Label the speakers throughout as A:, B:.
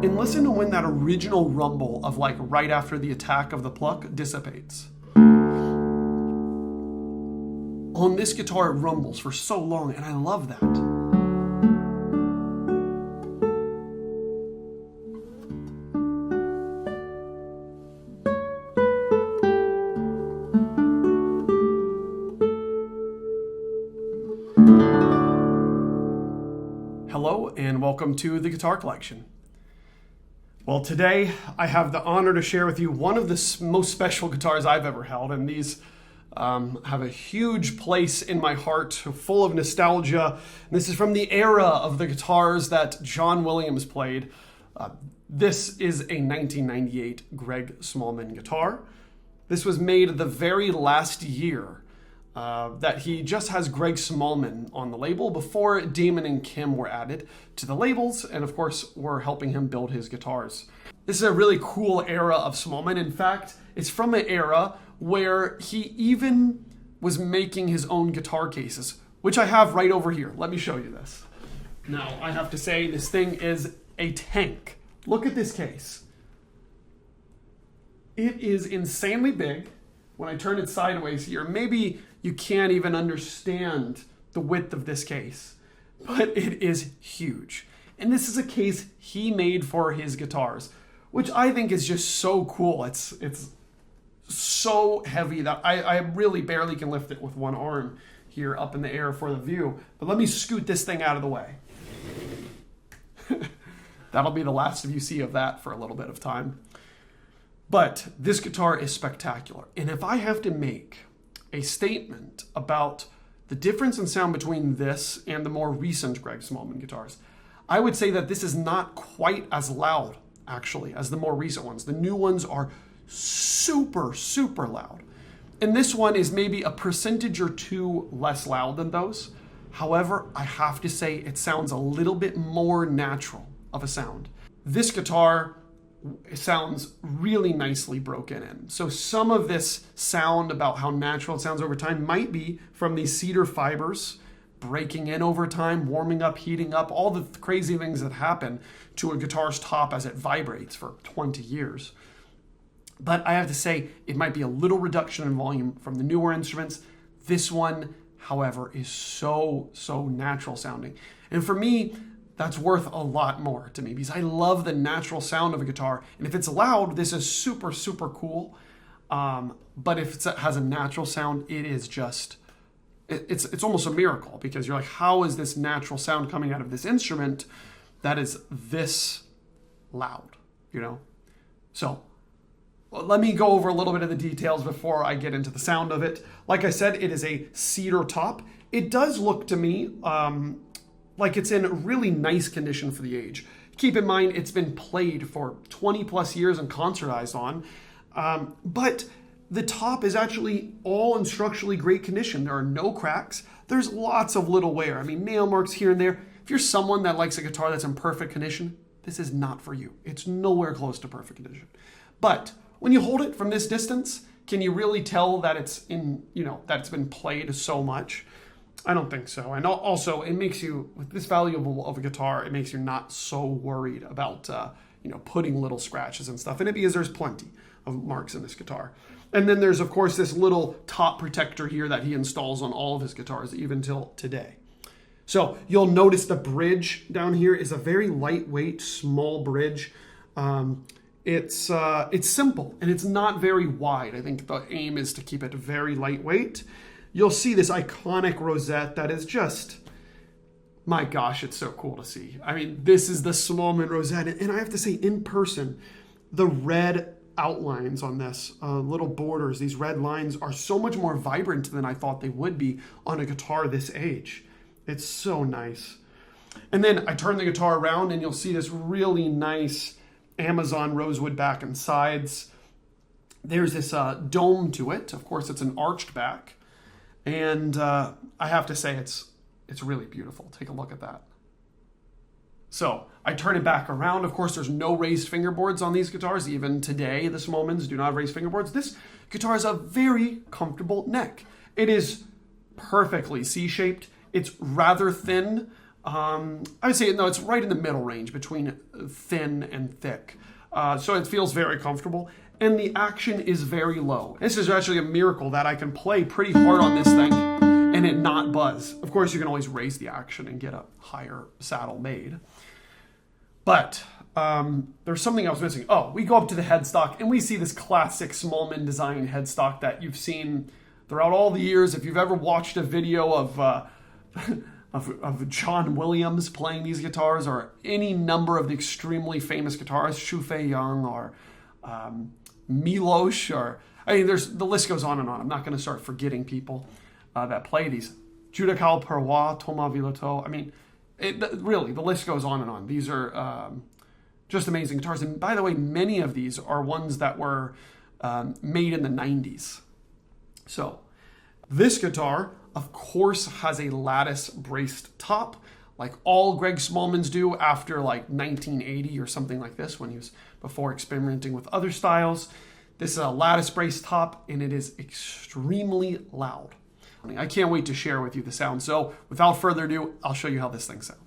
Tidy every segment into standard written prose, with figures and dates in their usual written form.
A: And listen to when that original rumble of like right after the attack of the pluck dissipates. On this guitar it rumbles for so long, and I love that. Hello and welcome to the Guitar Collection. Well, today I have the honor to share with you one of the most special guitars I've ever held, and these have a huge place in my heart, full of nostalgia. And this is from the era of the guitars that John Williams played. This is a 1998 Greg Smallman guitar. This was made the very last year that he just has Greg Smallman on the label before Damon and Kim were added to the labels, and of course were helping him build his guitars. This is a really cool era of Smallman. In fact, it's from an era where he even was making his own guitar cases, which I have right over here. Let me show you this. Now, I have to say this thing is a tank. Look at this case. It is insanely big. When I turn it sideways here, maybe you can't even understand the width of this case, but it is huge. And this is a case he made for his guitars, which I think is just so cool. It's so heavy that I really barely can lift it with one arm here up in the air for the view. But let me scoot this thing out of the way. That'll be the last of you see of that for a little bit of time. But this guitar is spectacular. And if I have to make a statement about the difference in sound between this and the more recent Greg Smallman guitars, I would say that this is not quite as loud, actually, as the more recent ones. The new ones are super, super loud. And this one is maybe a percentage or two less loud than those. However, I have to say it sounds a little bit more natural of a sound. This guitar sounds really nicely broken in. So some of this sound about how natural it sounds over time might be from these cedar fibers breaking in over time, warming up, heating up, all the crazy things that happen to a guitar's top as it vibrates for 20 years. But I have to say, it might be a little reduction in volume from the newer instruments. This one, however, is so natural sounding. And for me, that's worth a lot more to me because I love the natural sound of a guitar. And if it's loud, this is super, super cool. But if it has a natural sound, it is just, it's almost a miracle because you're like, how is this natural sound coming out of this instrument that is this loud, you know? So let me go over a little bit of the details before I get into the sound of it. Like I said, it is a cedar top. It does look to me like it's in really nice condition for the age. Keep in mind, it's been played for 20 plus years and concertized on, but the top is actually all in structurally great condition. There are no cracks. There's lots of little wear. I mean, nail marks here and there. If you're someone that likes a guitar that's in perfect condition, this is not for you. It's nowhere close to perfect condition. But when you hold it from this distance, can you really tell that it's in, that it's been played so much? I don't think so. And also, it makes you, with this value of a guitar, it makes you not so worried about, putting little scratches and stuff in it because there's plenty of marks in this guitar. And then there's, of course, this little top protector here that he installs on all of his guitars, even till today. So you'll notice the bridge down here is a very lightweight, small bridge. It's simple and it's not very wide. I think the aim is to keep it very lightweight. You'll see this iconic rosette that is just, my gosh, it's so cool to see. I mean, this is the Smallman rosette. And I have to say, in person, the red outlines on this, little borders, these red lines are so much more vibrant than I thought they would be on a guitar this age. It's so nice. And then I turn the guitar around and you'll see this really nice Amazon rosewood back and sides. There's this dome to it. Of course, it's an arched back. And I have to say, it's really beautiful. Take a look at that. So I turn it back around. Of course, there's no raised fingerboards on these guitars. Even today, the Smallmans do not have raised fingerboards. This guitar has a very comfortable neck. It is perfectly C-shaped. It's rather thin. I would say, no, it's right in the middle range between thin and thick. So it feels very comfortable. And the action is very low. This is actually a miracle that I can play pretty hard on this thing and it not buzz. Of course, you can always raise the action and get a higher saddle made. But there's something I was missing. Oh, we go up to the headstock and we see this classic Smallman design headstock that you've seen throughout all the years. If you've ever watched a video of John Williams playing these guitars, or any number of the extremely famous guitarists, Shu Fei Young or Milosh, or the list goes on and on. I'm not going to start forgetting people that play these. Judical Perrois, Thomas Villotto. Really, the list goes on and on. These are just amazing guitars. And by the way, many of these are ones that were made in the 90s. So this guitar, of course, has a lattice braced top, like all Greg Smallmans do after like 1980 or something like this, when he was before experimenting with other styles. This is a lattice braced top, and it is extremely loud. I can't wait to share with you the sound. So without further ado, I'll show you how this thing sounds.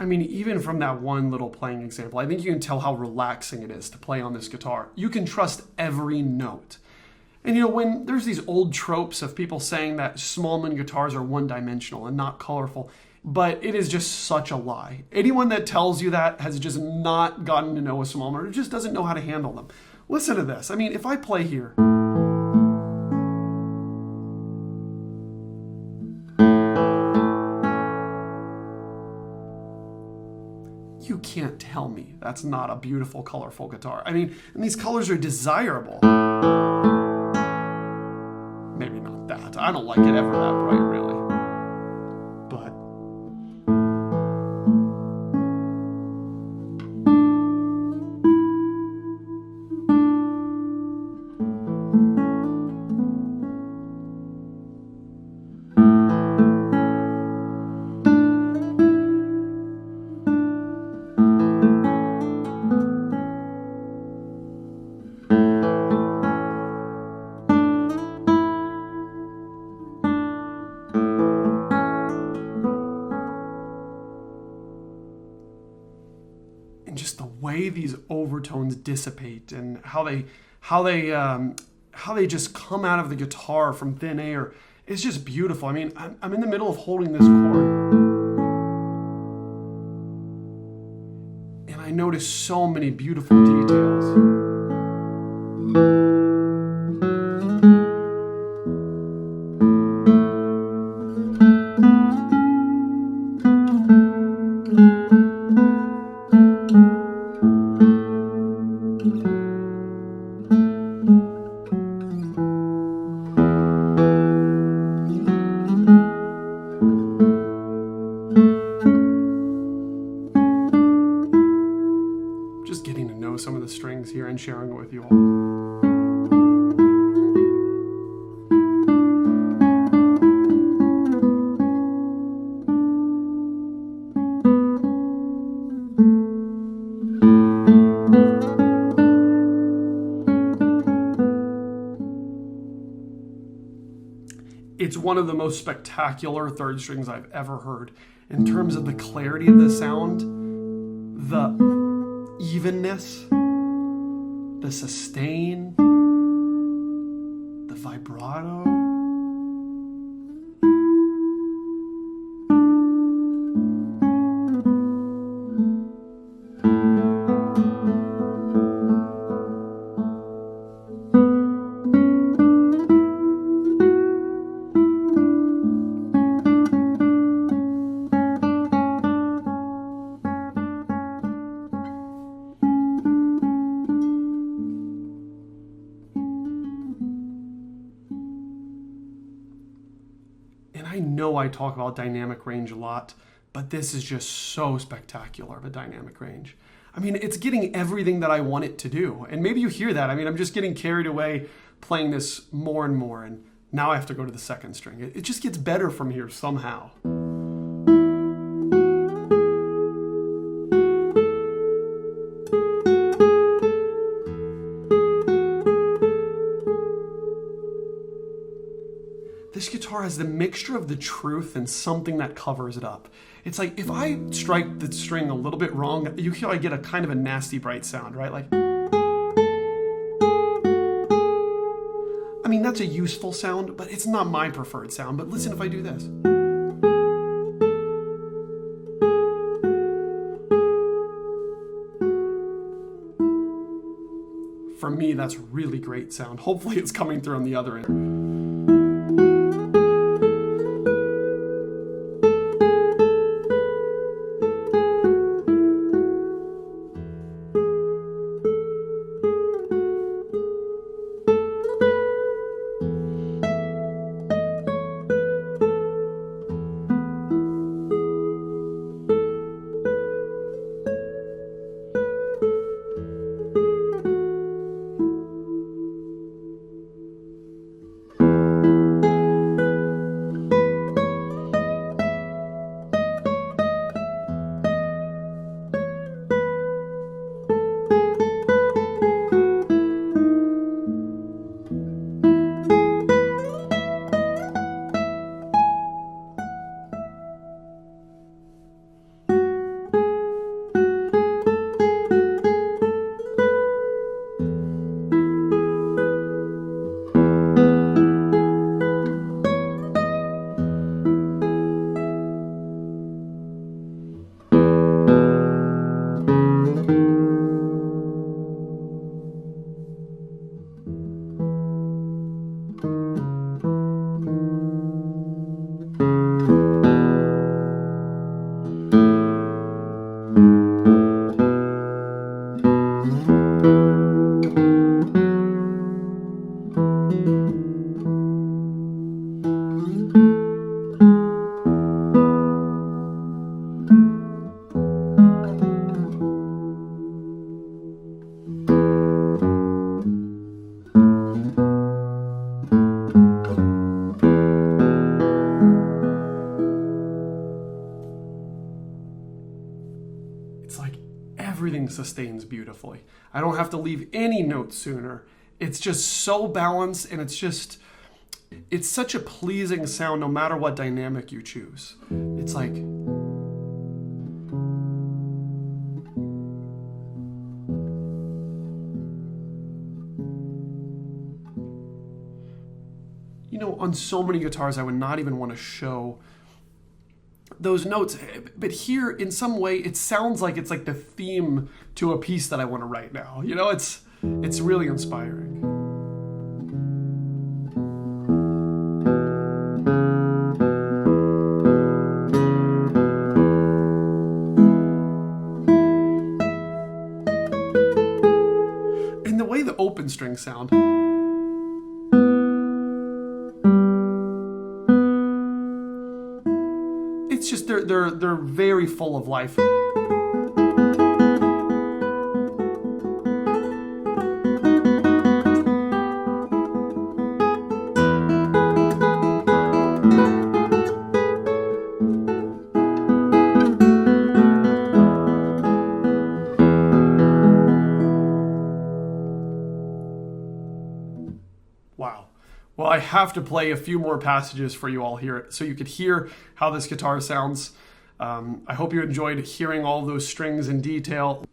A: Even from that one little playing example, I think you can tell how relaxing it is to play on this guitar. You can trust every note. And when there's these old tropes of people saying that Smallman guitars are one-dimensional and not colorful, but it is just such a lie. Anyone that tells you that has just not gotten to know a Smallman, or just doesn't know how to handle them. Listen to this. If I play here, you can't tell me that's not a beautiful, colorful guitar. And these colors are desirable. Maybe not that. I don't like it ever that bright, really. But just the way these overtones dissipate and how they just come out of the guitar from thin air is just beautiful. I'm in the middle of holding this chord, and I notice so many beautiful details. Some of the strings here and sharing it with you all. It's one of the most spectacular third strings I've ever heard in terms of the clarity of the sound, the evenness, the sustain, the vibrato. I know I talk about dynamic range a lot, but this is just so spectacular of a dynamic range. I mean, it's getting everything that I want it to do. And maybe you hear that. I mean, I'm just getting carried away playing this more and more. And now I have to go to the second string. It just gets better from here somehow. This guitar has the mixture of the truth and something that covers it up. It's like if I strike the string a little bit wrong, you hear I get a kind of a nasty bright sound, right? Like, I mean, that's a useful sound, but it's not my preferred sound. But listen if I do this. For me, that's really great sound. Hopefully it's coming through on the other end. It's like everything sustains beautifully. I don't have to leave any notes sooner. It's just so balanced, and it's such a pleasing sound no matter what dynamic you choose. It's like, you know, on so many guitars I would not even want to show those notes, but here in some way it sounds like it's like the theme to a piece that I want to write now. You know, it's really inspiring. And the way the open strings sound, it's just they're very full of life. Wow. Well, I have to play a few more passages for you all here so you could hear how this guitar sounds. I hope you enjoyed hearing all those strings in detail.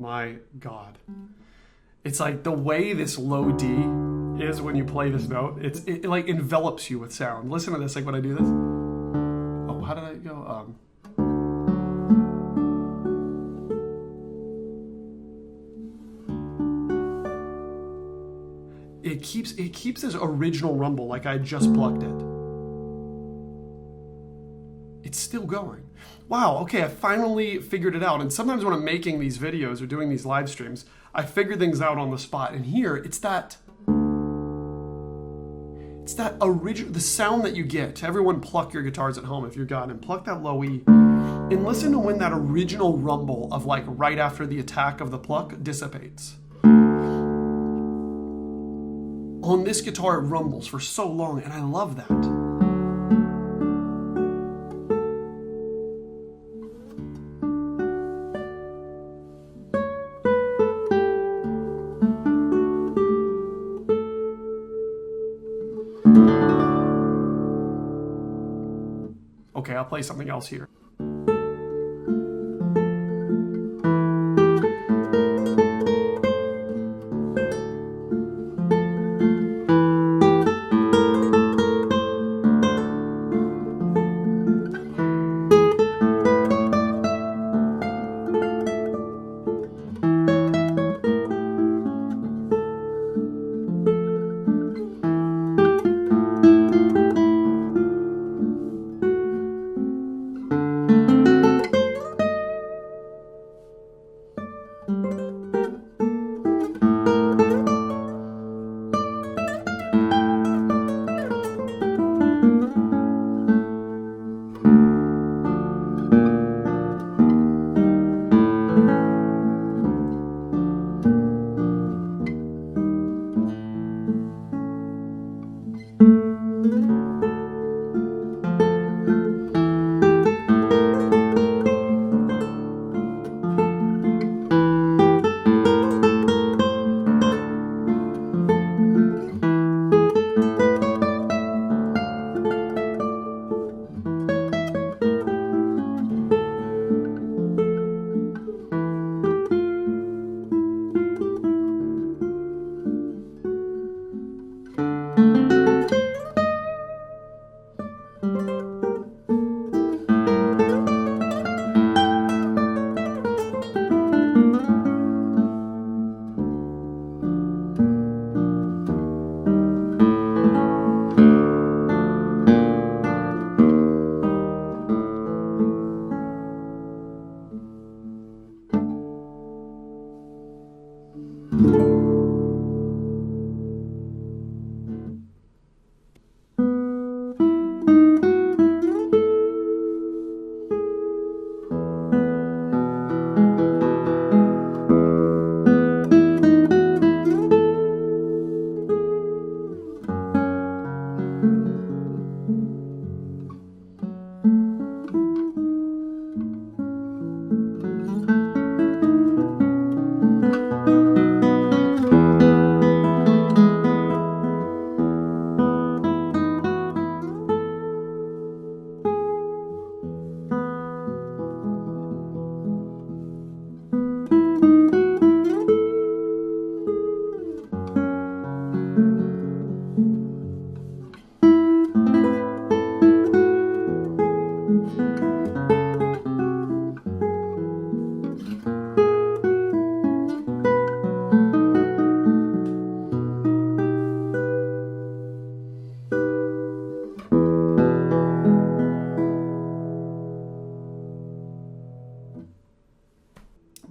A: my God. It's like the way this low D is when you play this note, it like envelops you with sound. Listen to this, like when I do this. Oh, how did I go? It keeps this original rumble like I just plucked it. It's still going. Wow, okay, I finally figured it out. And sometimes when I'm making these videos or doing these live streams, I figure things out on the spot. And here, it's that original, the sound that you get. Everyone pluck your guitars at home if you're got and pluck that low E. And listen to when that original rumble of like right after the attack of the pluck dissipates. On this guitar, it rumbles for so long, and I love that. Okay, I'll play something else here.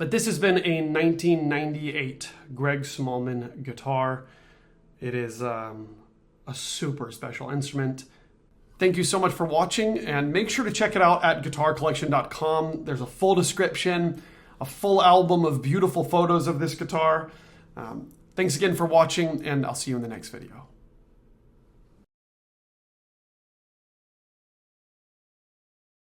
A: But this has been a 1998 Greg Smallman guitar. It is a super special instrument. Thank you so much for watching, and make sure to check it out at guitarcollection.com. There's a full description, a full album of beautiful photos of this guitar. Thanks again for watching, and I'll see you in the next video.